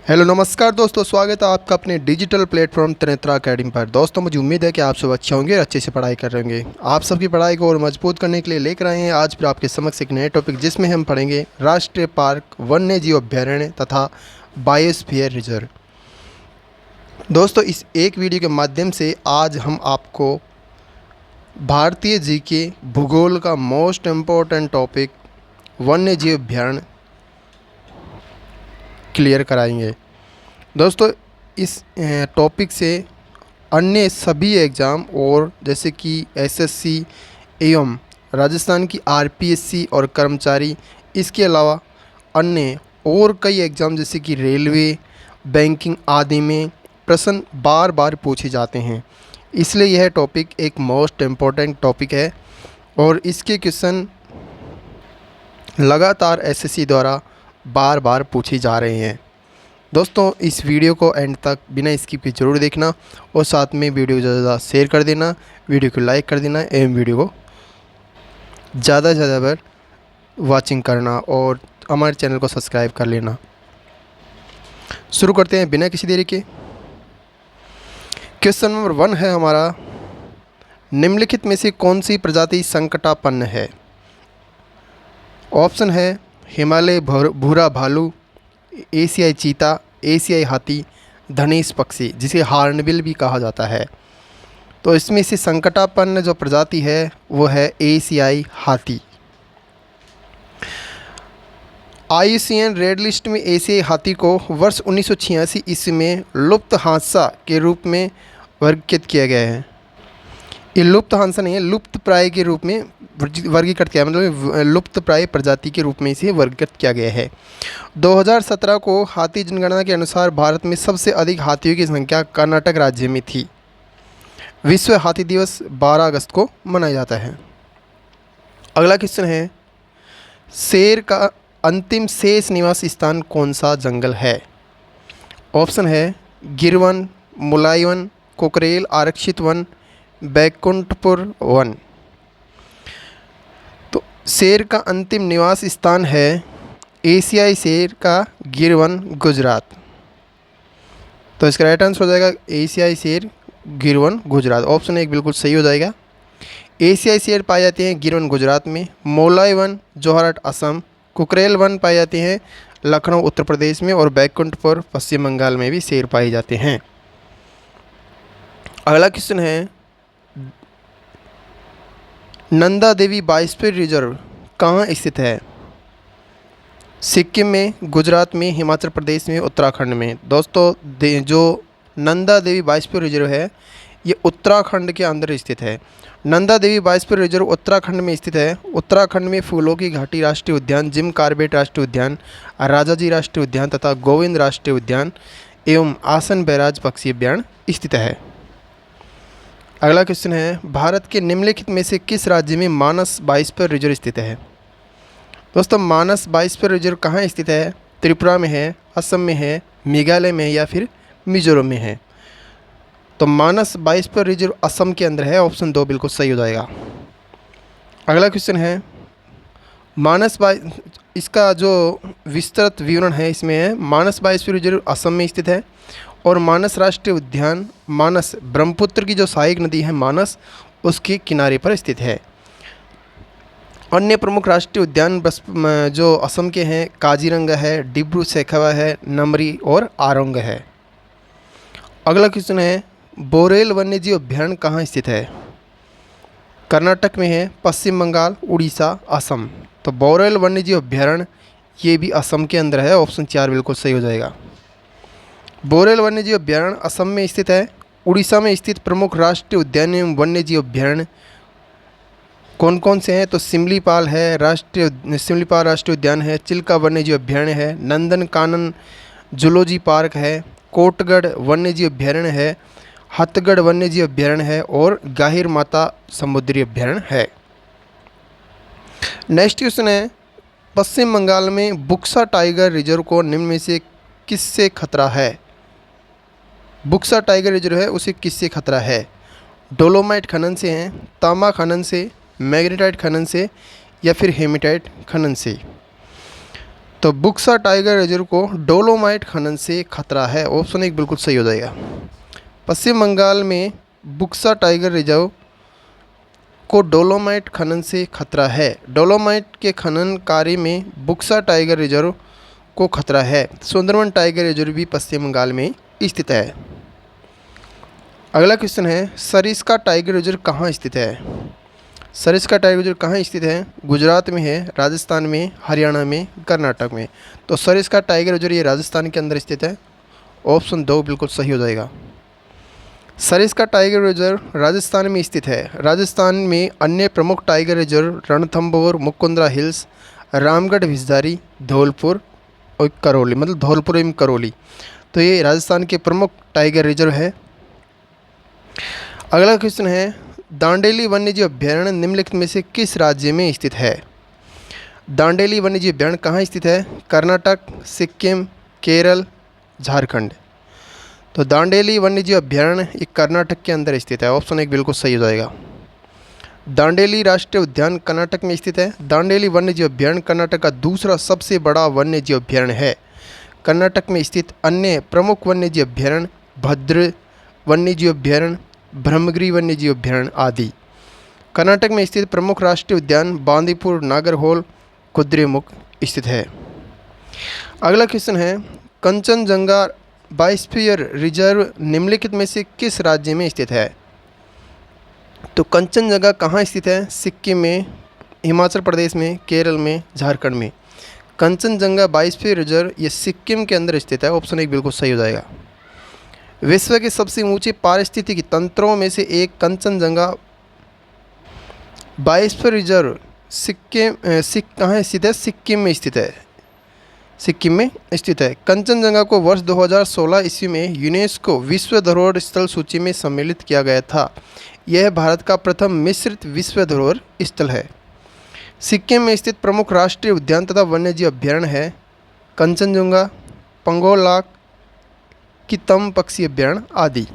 Hello नमस्कार दोस्तों, स्वागत है आपका अपने डिजिटल प्लेटफॉर्म त्रिनेत्रा अकेडमी पर। दोस्तों मुझे उम्मीद है कि आप सब अच्छे होंगे और अच्छे से पढ़ाई कर रहे होंगे। आप सबकी पढ़ाई को और मजबूत करने के लिए लेकर आए हैं आज फिर आपके समक्ष एक नए टॉपिक, जिसमें हम पढ़ेंगे राष्ट्रीय पार्क, वन्य जीव अभ्यारण्य तथा बायोस्फीयर रिजर्व। दोस्तों इस एक वीडियो के माध्यम से आज हम आपको भारतीय जीके भूगोल का मोस्ट इम्पोर्टेंट टॉपिक वन्य जीव अभ्यारण्य क्लियर कराएंगे। दोस्तों इस टॉपिक से अन्य सभी एग्ज़ाम और जैसे कि एसएससी एवं राजस्थान की आरपीएससी और कर्मचारी, इसके अलावा अन्य और कई एग्ज़ाम जैसे कि रेलवे, बैंकिंग आदि में प्रश्न बार बार पूछे जाते हैं। इसलिए यह टॉपिक एक मोस्ट इम्पोर्टेंट टॉपिक है और इसके क्वेश्चन लगातार एसएससी द्वारा बार बार पूछे जा रहे हैं। दोस्तों इस वीडियो को एंड तक बिना स्किप के जरूर देखना और साथ में वीडियो को ज़्यादा शेयर कर देना, वीडियो को लाइक कर देना एवं वीडियो को ज़्यादा से ज़्यादा बार वॉचिंग करना और हमारे चैनल को सब्सक्राइब कर लेना। शुरू करते हैं बिना किसी देरी के। क्वेश्चन नंबर 1 है हमारा, निम्नलिखित में से कौन सी प्रजाति संकटापन्न है? ऑप्शन है हिमालय भूरा भालू, एशियाई चीता, एशियाई हाथी, धनेश पक्षी जिसे हार्नबिल भी कहा जाता है। तो इसमें से संकटापन्न जो प्रजाति है वो है एशियाई हाथी। IUCN रेड लिस्ट में एशियाई हाथी को वर्ष 1986 ईस्वी में लुप्त हादसा के रूप में वर्गीकृत किया गया है। ये लुप्त हादसा नहीं है, लुप्त प्राय के रूप में वर्गीकृत किया, मतलब लुप्त प्राय प्रजाति के रूप में इसे वर्गीकृत किया गया है। 2017 को हाथी जनगणना के अनुसार भारत में सबसे अधिक हाथियों की संख्या कर्नाटक राज्य में थी। विश्व हाथी दिवस 12 अगस्त को मनाया जाता है। अगला क्वेश्चन है, शेर का अंतिम शेष निवास स्थान कौन सा जंगल है? ऑप्शन है गिर वन, मुलाई वन, कुकरेल आरक्षित वन, बैकुंठपुर वन। तो शेर का अंतिम निवास स्थान है एशियाई शेर का गिर वन, गुजरात। तो इसका राइट आंसर हो जाएगा एशियाई शेर गिर वन, गुजरात। ऑप्शन 1 बिल्कुल सही हो जाएगा। एशियाई शेर पाए जाते हैं गिर वन गुजरात में, मोलाई वन जोरहाट असम, कुकरेल वन पाए जाते हैं लखनऊ उत्तर प्रदेश में और बैकुंठपुर पश्चिम बंगाल में भी शेर पाए जाते हैं। अगला क्वेश्चन है, नंदा देवी बायोस्फीयर रिजर्व कहाँ स्थित है? सिक्किम में, गुजरात में, हिमाचल प्रदेश में, उत्तराखंड में। दोस्तों जो नंदा देवी बायोस्फीयर रिजर्व है ये उत्तराखंड के अंदर स्थित है। नंदा देवी बायोस्फीयर रिजर्व उत्तराखंड में स्थित है। उत्तराखंड में फूलों की घाटी राष्ट्रीय उद्यान, जिम कॉर्बेट राष्ट्रीय उद्यान, राजाजी राष्ट्रीय उद्यान तथा गोविंद राष्ट्रीय उद्यान एवं आसन बैराज पक्षी अभ्यारण्य स्थित है। अगला क्वेश्चन है, भारत के निम्नलिखित में से किस राज्य में मानस बायोस्फीयर रिजर्व स्थित है? दोस्तों मानस बायोस्फीयर रिजर्व कहाँ स्थित है? त्रिपुरा में है, असम में है, मेघालय में है या फिर मिजोरम में है? तो मानस बायोस्फीयर रिजर्व असम के अंदर है। ऑप्शन 2 बिल्कुल सही हो जाएगा। अगला क्वेश्चन है, इसका जो विस्तृत विवरण है इसमें है, मानस बायोस्फीयर रिजर्व असम में स्थित है और मानस राष्ट्रीय उद्यान मानस ब्रह्मपुत्र की जो सहायक नदी है मानस, उसके किनारे पर स्थित है। अन्य प्रमुख राष्ट्रीय उद्यान जो असम के हैं काजीरंगा है, डिब्रू सैखोवा है, नमरी और आरोंग है। अगला क्वेश्चन है, बोरेल वन्यजीव अभ्यारण्य कहाँ स्थित है? कर्नाटक में है, पश्चिम बंगाल, उड़ीसा, असम। तो बोरेल वन्यजीव अभ्यारण्य ये भी असम के अंदर है। ऑप्शन 4 बिल्कुल सही हो जाएगा। बोरेल वन्यजीव अभ्यारण्य असम में स्थित है। उड़ीसा में स्थित प्रमुख राष्ट्रीय उद्यान एवं वन्यजीव अभ्यारण्य कौन कौन से हैं? तो सिमलीपाल है, सिमलीपाल राष्ट्रीय उद्यान है, चिल्का वन्यजीव अभ्यारण्य है, नंदनकानन जूलॉजी पार्क है, कोटगढ़ वन्यजीव अभ्यारण्य है, हथगढ़ वन्यजीव अभ्यारण्य है और गाहिर माता समुद्री अभ्यारण्य है। नेक्स्ट क्वेश्चन है, पश्चिम बंगाल में बुक्सा टाइगर रिजर्व को निम्न में से किससे खतरा है? बुक्सा टाइगर रिजर्व है उसे किससे खतरा है? डोलोमाइट खनन से है, तांबा खनन से, मैग्नेटाइट खनन से या फिर हेमेटाइट खनन से? तो बुक्सा टाइगर रिजर्व को डोलोमाइट खनन से खतरा है। ऑप्शन एक बिल्कुल सही हो जाएगा। पश्चिम बंगाल में बुक्सा टाइगर रिजर्व को डोलोमाइट खनन से खतरा है। डोलोमाइट के खनन कार्य में बुक्सा टाइगर रिजर्व को खतरा है। सुंदरवन टाइगर रिजर्व भी पश्चिम बंगाल में स्थित है। अगला क्वेश्चन है, सरिस्का टाइगर रिजर्व कहाँ स्थित है? सरिस्का टाइगर रिजर्व कहाँ स्थित है? गुजरात में है, राजस्थान में, हरियाणा में, कर्नाटक में। तो सरिस्का टाइगर रिजर्व ये राजस्थान के अंदर स्थित है। ऑप्शन 2 बिल्कुल सही हो जाएगा। सरिस्का टाइगर रिजर्व राजस्थान में स्थित है। राजस्थान में अन्य प्रमुख tiger reserve Ranthambore, Mukundra hills, Ramgarh Vishdhari, Dholpur और करौली, मतलब धौलपुर एवं करौली। तो ये राजस्थान के प्रमुख टाइगर रिजर्व है। अगला क्वेश्चन है, दांडेली वन्यजीव अभ्यारण्य निम्नलिखित में से किस राज्य में स्थित है? दांडेली वन्यजीव अभ्यारण्य कहाँ स्थित है? कर्नाटक, सिक्किम, केरल, झारखंड। तो दांडेली वन्यजीव अभ्यारण्य ये कर्नाटक के अंदर स्थित है। ऑप्शन एक बिल्कुल सही हो जाएगा। दांडेली राष्ट्रीय उद्यान कर्नाटक में स्थित है। दांडेली वन्यजीव अभ्यारण्य कर्नाटक का दूसरा सबसे बड़ा वन्यजीव अभ्यारण्य है। कर्नाटक में स्थित अन्य प्रमुख वन्यजीव अभ्यारण्य भद्र वन्यजीव अभ्यारण्य, ब्रह्मगिरी वन्यजीव अभ्यारण्य आदि। कर्नाटक में स्थित प्रमुख राष्ट्रीय उद्यान बांदीपुर, नागरहोल, कुद्रेमुख स्थित है। अगला क्वेश्चन है, कंचनजंगा बायोस्फीयर रिजर्व निम्नलिखित में से किस राज्य में स्थित है? तो कंचनजंगा कहाँ स्थित है? सिक्किम में, हिमाचल प्रदेश में, केरल में, झारखंड में। कंचनजंगा बायोस्फीयर रिजर्व ये सिक्किम के अंदर स्थित है। ऑप्शन एक बिल्कुल सही हो जाएगा। विश्व के सबसे ऊंचे पारिस्थितिकी तंत्रों में से एक कंचनजंगा बायोस्फीयर रिजर्व कहाँ स्थित है? सिक्किम में स्थित है। सिक्किम में स्थित है। कंचनजंगा को वर्ष 2016 ईस्वी में यूनेस्को विश्व धरोहर स्थल सूची में सम्मिलित किया गया था। यह भारत का प्रथम मिश्रित विश्व धरोहर स्थल है। सिक्किम में स्थित प्रमुख राष्ट्रीय उद्यान तथा वन्यजीव अभ्यारण्य है कंचनजंगा, पंगोलाक, कितम पक्षी अभ्यारण्य आदि।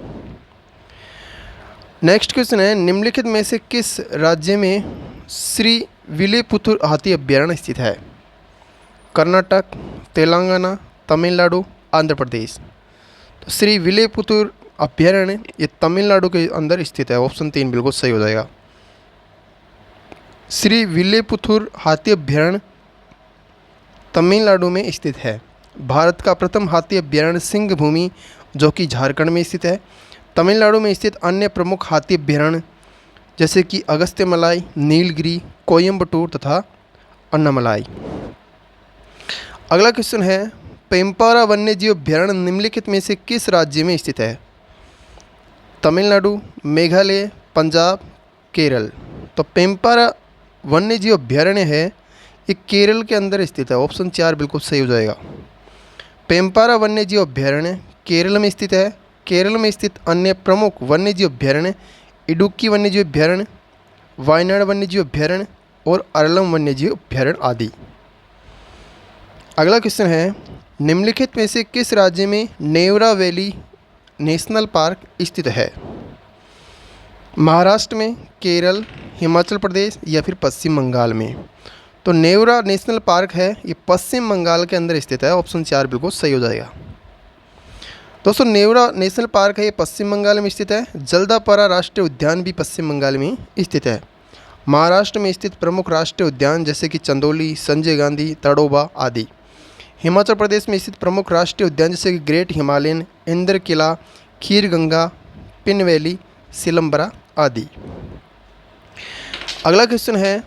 नेक्स्ट क्वेश्चन है, निम्नलिखित में से किस राज्य में श्री विल्लुपुतूर हाथी अभ्यारण्य स्थित है? कर्नाटक, तेलंगाना, तमिलनाडु, आंध्र प्रदेश। तो श्री विल्लुपुतूर अभ्यारण्य ये तमिलनाडु के अंदर स्थित है। ऑप्शन 3 बिल्कुल सही हो जाएगा। श्री विल्लुपुतूर हाथी अभ्यारण्य तमिलनाडु में स्थित है। भारत का प्रथम हाथी अभ्यारण्य सिंह भूमि जो कि झारखंड में स्थित है। तमिलनाडु में स्थित अन्य प्रमुख हाथी अभ्यारण्य जैसे कि अगस्त्यमलाई, नीलगिरी, कोयम्बटूर तथा अन्नामलाई। अगला क्वेश्चन है, पेम्पारा वन्यजीव अभ्यारण्य निम्नलिखित में से किस राज्य में स्थित है? तमिलनाडु, मेघालय, पंजाब, केरल। तो पेम्पारा वन्यजीव अभ्यारण्य है ये केरल के अंदर स्थित है। ऑप्शन 4 बिल्कुल सही हो जाएगा। पेम्पारा वन्यजीव अभ्यारण्य केरल में स्थित है। केरल में स्थित अन्य प्रमुख वन्यजीव अभ्यारण्य इडुक्की वन्यजीव अभ्यारण्य, वायनाड वन्यजीव अभ्यारण्य और अरलम वन्यजीव अभ्यारण्य आदि। अगला क्वेश्चन है, निम्नलिखित में से किस राज्य में नेवरा वैली नेशनल पार्क स्थित है? महाराष्ट्र में, केरल, हिमाचल प्रदेश या फिर पश्चिम बंगाल में? तो नेवरा नेशनल पार्क है ये पश्चिम बंगाल के अंदर स्थित है। ऑप्शन 4 बिल्कुल सही हो जाएगा। दोस्तों नेवरा नेशनल पार्क है ये पश्चिम बंगाल में स्थित है। जल्दापारा राष्ट्रीय उद्यान भी पश्चिम बंगाल में स्थित है। महाराष्ट्र में स्थित प्रमुख राष्ट्रीय उद्यान जैसे कि चंदौली, संजय गांधी, तड़ोबा आदि। हिमाचल प्रदेश में स्थित प्रमुख राष्ट्रीय उद्यान जैसे कि ग्रेट हिमालयन, इंद्र किला, खीर गंगा, पिन वैली, सिलम्बरा आदि। अगला क्वेश्चन है,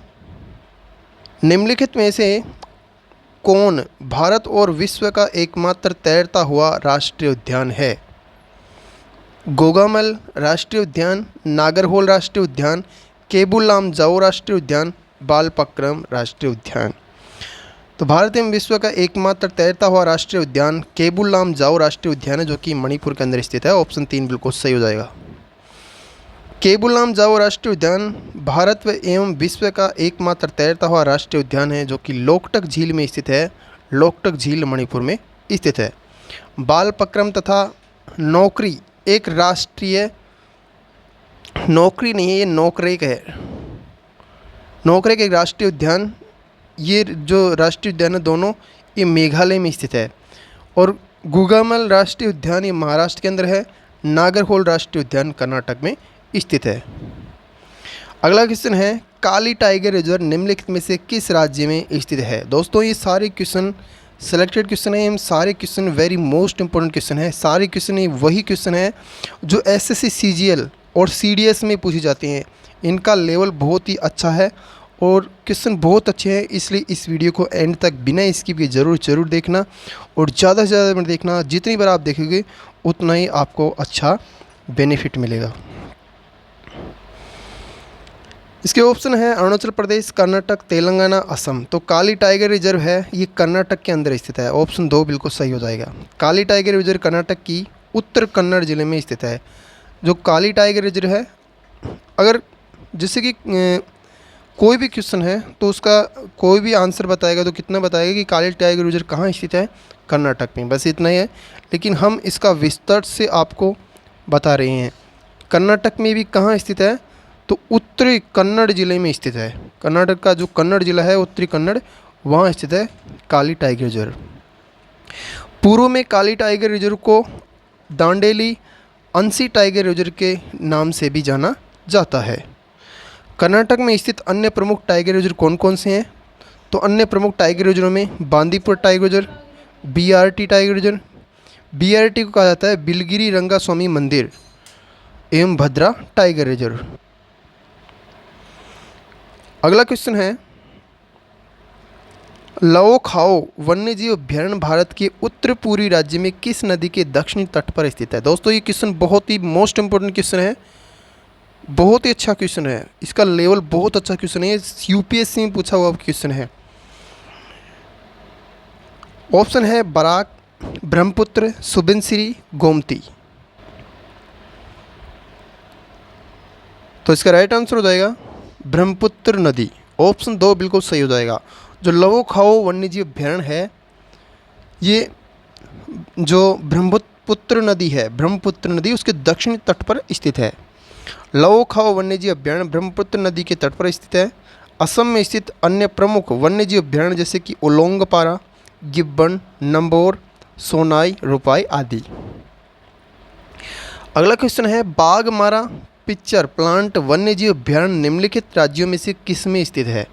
निम्नलिखित में से कौन भारत और विश्व का एकमात्र तैरता हुआ राष्ट्रीय उद्यान है? गोगामल राष्ट्रीय उद्यान, नागरहोल राष्ट्रीय उद्यान, केबुल लामजाओ राष्ट्रीय उद्यान, बालपक्रम राष्ट्रीय उद्यान। तो भारत एवं विश्व का एकमात्र तैरता हुआ राष्ट्रीय उद्यान केबुल लामजाओ राष्ट्रीय उद्यान है जो कि मणिपुर के अंदर स्थित है। ऑप्शन 3 बिल्कुल सही हो जाएगा। केबुल लामजाओ राष्ट्रीय उद्यान भारत एवं विश्व का एकमात्र तैरता हुआ राष्ट्रीय उद्यान है जो कि लोकटक झील में स्थित है। लोकटक झील मणिपुर में स्थित है। बालपक्रम तथा नौकरी एक राष्ट्रीय, नौकरी नहीं है ये नौकरेक है, नौकरेक एक राष्ट्रीय उद्यान। ये जो राष्ट्रीय उद्यान है दोनों ये मेघालय में स्थित है। और गुगामल राष्ट्रीय उद्यान ये महाराष्ट्र के अंदर है। नागरहोल राष्ट्रीय उद्यान कर्नाटक में स्थित है। अगला क्वेश्चन है, काली टाइगर रिजर्व निम्नलिखित में से किस राज्य में स्थित है। दोस्तों ये सारे क्वेश्चन सेलेक्टेड क्वेश्चन है, हम सारे question very most important question है। सारे क्वेश्चन ये वही क्वेश्चन है जो एसएससी सीजीएल और सीडीएस में पूछे जाते हैं। इनका लेवल बहुत ही अच्छा है और क्वेश्चन बहुत अच्छे हैं, इसलिए इस वीडियो को एंड तक बिना स्किप के जरूर देखना और ज़्यादा से ज़्यादा देखना। जितनी बार आप देखेंगे उतना ही आपको अच्छा बेनिफिट मिलेगा। इसके ऑप्शन है अरुणाचल प्रदेश, कर्नाटक, तेलंगाना, असम। तो काली टाइगर रिजर्व है ये कर्नाटक के अंदर स्थित है। ऑप्शन 2 बिल्कुल सही हो जाएगा। काली टाइगर रिजर्व कर्नाटक की उत्तर कन्नड़ जिले में स्थित है। जो काली टाइगर रिजर्व है, अगर जैसे कि कोई भी क्वेश्चन है तो उसका कोई भी आंसर बताएगा तो कितना बताएगा कि काली टाइगर रिजर्व कहाँ स्थित है, कर्नाटक में, बस इतना ही है। लेकिन हम इसका विस्तार से आपको बता रहे हैं। कर्नाटक में भी कहाँ स्थित है, तो उत्तरी कन्नड़ जिले में स्थित है। कर्नाटक का जो कन्नड़ जिला है उत्तरी कन्नड़, वहाँ स्थित है काली टाइगर रिजर्व। पूर्व में काली टाइगर रिजर्व को दांडेली अंसी टाइगर रिजर्व के नाम से भी जाना जाता है। कर्नाटक में स्थित अन्य प्रमुख टाइगर रिजर्व कौन कौन से हैं, तो अन्य प्रमुख टाइगर रिजर्व में Bandipur tiger reserve, BRT tiger reserve, BRT को कहा जाता है बिलगिरी रंगास्वामी मंदिर, एवं भद्रा टाइगर रिजर्व। अगला क्वेश्चन है, लवो खाओ वन्यजीव अभ्यारण्य भारत के उत्तर पूर्वी राज्य में किस नदी के दक्षिणी तट पर स्थित है। दोस्तों ये क्वेश्चन बहुत ही मोस्ट इंपोर्टेंट क्वेश्चन है, बहुत ही अच्छा क्वेश्चन है। इसका लेवल बहुत अच्छा क्वेश्चन है, यूपीएससी में पूछा हुआ क्वेश्चन है। ऑप्शन है बराक, ब्रह्मपुत्र, सुबनसिरी, गोमती। तो इसका राइट आंसर हो जाएगा ब्रह्मपुत्र नदी। ऑप्शन 2 बिल्कुल सही हो जाएगा। जो लवो खाओ वन्यजीव अभ्यारण्य है, ये जो ब्रह्मपुत्र नदी है, ब्रह्मपुत्र नदी उसके दक्षिणी तट पर स्थित है। लवो खाओ वन्यजीव अभ्यारण्य ब्रह्मपुत्र नदी के तट पर स्थित है। असम में स्थित अन्य प्रमुख वन्यजीव अभ्यारण्य जैसे कि ओलोंगपारा, गिब्बन, नंबोर, सोनाई, रुपाई आदि। अगला क्वेश्चन है, बाघमारा पिक्चर प्लांट वन्यजीव अभ्यारण्य निम्नलिखित राज्यों में से किस में स्थित है।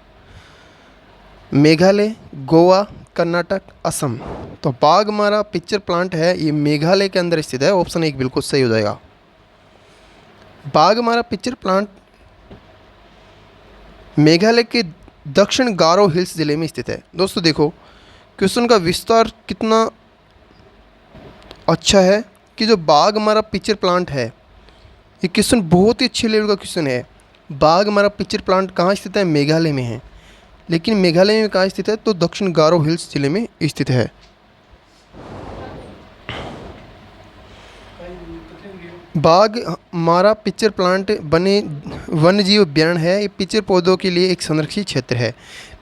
मेघालय, गोवा, कर्नाटक, असम। तो बाघमारा पिक्चर प्लांट है ये मेघालय के अंदर स्थित है। ऑप्शन 1 बिल्कुल सही हो जाएगा। बाघमारा पिक्चर प्लांट मेघालय के दक्षिण गारो हिल्स जिले में स्थित है। दोस्तों देखो क्वेश्चन का विस्तार कितना अच्छा है कि जो बाघमारा पिक्चर प्लांट है, ये क्वेश्चन बहुत ही अच्छे लेवल का क्वेश्चन है। बाघमारा पिक्चर प्लांट कहाँ स्थित है, मेघालय में है। लेकिन मेघालय में कहाँ स्थित है, तो दक्षिण गारो हिल्स जिले में स्थित है। बाघमारा पिक्चर प्लांट बने वन्यजीव अभ्यारण्य है। ये पिक्चर पौधों के लिए एक संरक्षित क्षेत्र है।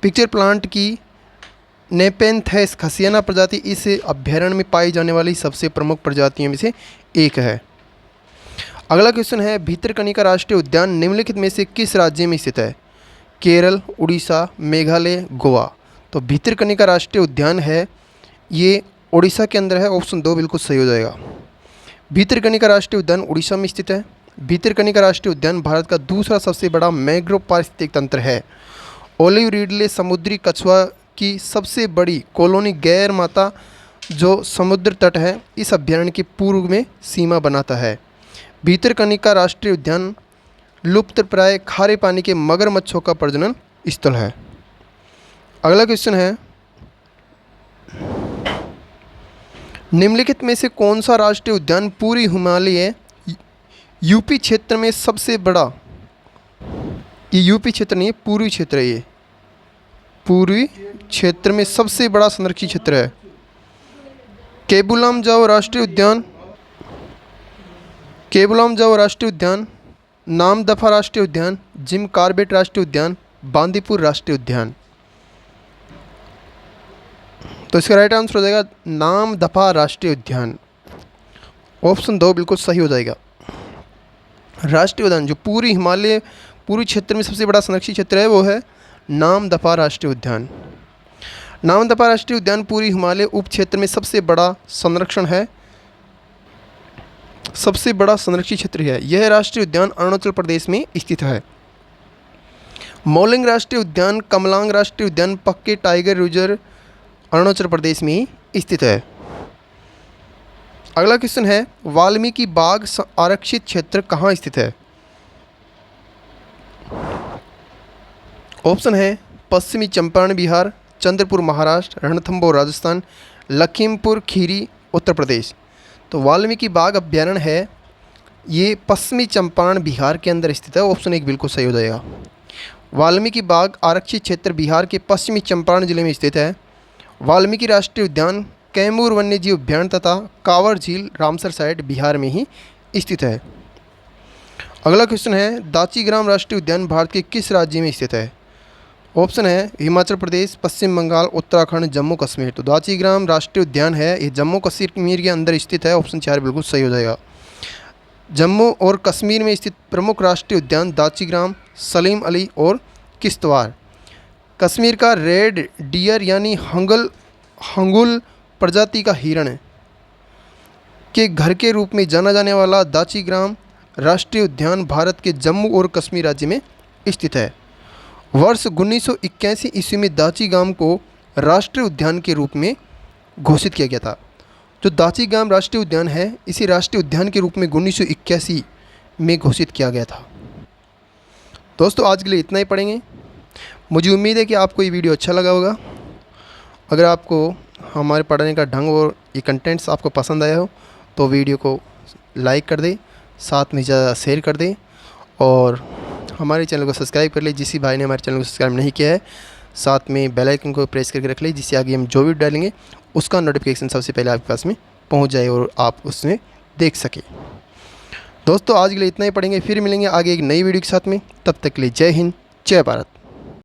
पिक्चर प्लांट की नेपेंथेस खसियाना प्रजाति इस अभ्यारण्य में पाई जाने वाली सबसे प्रमुख प्रजातियों में से एक है। अगला क्वेश्चन है, भितरकनिका राष्ट्रीय उद्यान निम्नलिखित में से किस राज्य में स्थित है। केरल, उड़ीसा, मेघालय, गोवा। तो भितरकनिका राष्ट्रीय उद्यान है ये उड़ीसा के अंदर है। ऑप्शन 2 बिल्कुल सही हो जाएगा। भितरकनिका राष्ट्रीय उद्यान उड़ीसा में स्थित है। भितरकनिका राष्ट्रीय उद्यान भारत का दूसरा सबसे बड़ा मैंग्रोव पारिस्थितिक तंत्र है। ओलिव रिडले समुद्री कछुआ की सबसे बड़ी कॉलोनी गैर माता जो समुद्र तट है इस अभ्यारण्य के पूर्व में सीमा बनाता है। भितरकनिका राष्ट्रीय उद्यान लुप्तप्राय खारे पानी के मगरमच्छों का प्रजनन स्थल है। अगला क्वेश्चन है, निम्नलिखित में से कौन सा राष्ट्रीय उद्यान पूरी हिमालय यूपी क्षेत्र में सबसे बड़ा, ये यूपी क्षेत्र नहीं है, पूर्वी क्षेत्र है, ये पूर्वी क्षेत्र में सबसे बड़ा संरक्षित क्षेत्र है। केबुलाम जाओ राष्ट्रीय उद्यान, केबुलाम जाओ राष्ट्रीय उद्यान, नामदफा राष्ट्रीय उद्यान, जिम कॉर्बेट राष्ट्रीय उद्यान, बांदीपुर राष्ट्रीय उद्यान। तो इसका राइट आंसर हो जाएगा नामदफा राष्ट्रीय उद्यान। ऑप्शन 2 बिल्कुल सही हो जाएगा। राष्ट्रीय उद्यान जो पूरी हिमालय पूरी क्षेत्र में सबसे बड़ा संरक्षित क्षेत्र है वो है नामदफा राष्ट्रीय उद्यान। नामदफा राष्ट्रीय उद्यान पूर्वी हिमालय उप क्षेत्र में सबसे बड़ा संरक्षण है, सबसे बड़ा संरक्षित क्षेत्र है। यह राष्ट्रीय उद्यान अरुणाचल प्रदेश में स्थित है। मौलिंग राष्ट्रीय उद्यान, कमलांग राष्ट्रीय उद्यान, पक्के टाइगर रिजर्व अरुणाचल प्रदेश में स्थित है। अगला क्वेश्चन है, वाल्मीकि बाग आरक्षित क्षेत्र कहाँ स्थित है? ऑप्शन है पश्चिमी चंपारण बिहार, चंद्रपुर महाराष्ट्र, रणथंभौर राजस्थान, लखीमपुर खीरी उत्तर प्रदेश। तो वाल्मीकि बाग अभ्यारण्य है, ये पश्चिमी चंपारण बिहार के अंदर स्थित है। ऑप्शन 1 बिल्कुल सही हो जाएगा। वाल्मीकि बाग आरक्षित क्षेत्र बिहार के पश्चिमी चंपारण जिले में स्थित है। वाल्मीकि राष्ट्रीय उद्यान कैमूर वन्यजीव अभ्यारण्य तथा कांवर झील रामसर साइट बिहार में ही स्थित है। अगला क्वेश्चन है, दाचीग्राम राष्ट्रीय उद्यान भारत के किस राज्य में स्थित है? ऑप्शन है हिमाचल प्रदेश, पश्चिम बंगाल, उत्तराखंड, जम्मू कश्मीर। तो दाचीग्राम राष्ट्रीय उद्यान है, ये जम्मू कश्मीर के अंदर स्थित है। ऑप्शन 4 बिल्कुल सही हो जाएगा। जम्मू और कश्मीर में स्थित प्रमुख राष्ट्रीय उद्यान दाचीग्राम, सलीम अली और किश्तवाड़। कश्मीर का रेड डियर यानी हंगुल प्रजाति का हिरण के घर के रूप में जाना जाने वाला दाचीग्राम राष्ट्रीय उद्यान भारत के जम्मू और कश्मीर राज्य में स्थित है। वर्ष 1981 ईस्वी में दाचीग्राम को राष्ट्रीय उद्यान के रूप में घोषित किया गया था। जो दाचीग्राम राष्ट्रीय उद्यान है, इसी राष्ट्रीय उद्यान के रूप में 1981 में घोषित किया गया था। दोस्तों आज के लिए इतना ही पढ़ेंगे। मुझे उम्मीद है कि आपको ये वीडियो अच्छा लगा होगा। अगर आपको हमारे पढ़ने का ढंग और ये कंटेंट्स आपको पसंद आया हो तो वीडियो को लाइक कर दें, साथ में ज़्यादा शेयर कर दें और हमारे चैनल को सब्सक्राइब कर ले। जिस भाई ने हमारे चैनल को सब्सक्राइब नहीं किया है, साथ में बेल आइकन को प्रेस करके रख ले, जिससे आगे हम जो भी डालेंगे उसका नोटिफिकेशन सबसे पहले आपके पास में पहुंच जाए और आप उसमें देख सकें। दोस्तों आज के लिए इतना ही पढ़ेंगे, फिर मिलेंगे आगे एक नई वीडियो के साथ में। तब तक के लिए जय हिंद, जय भारत।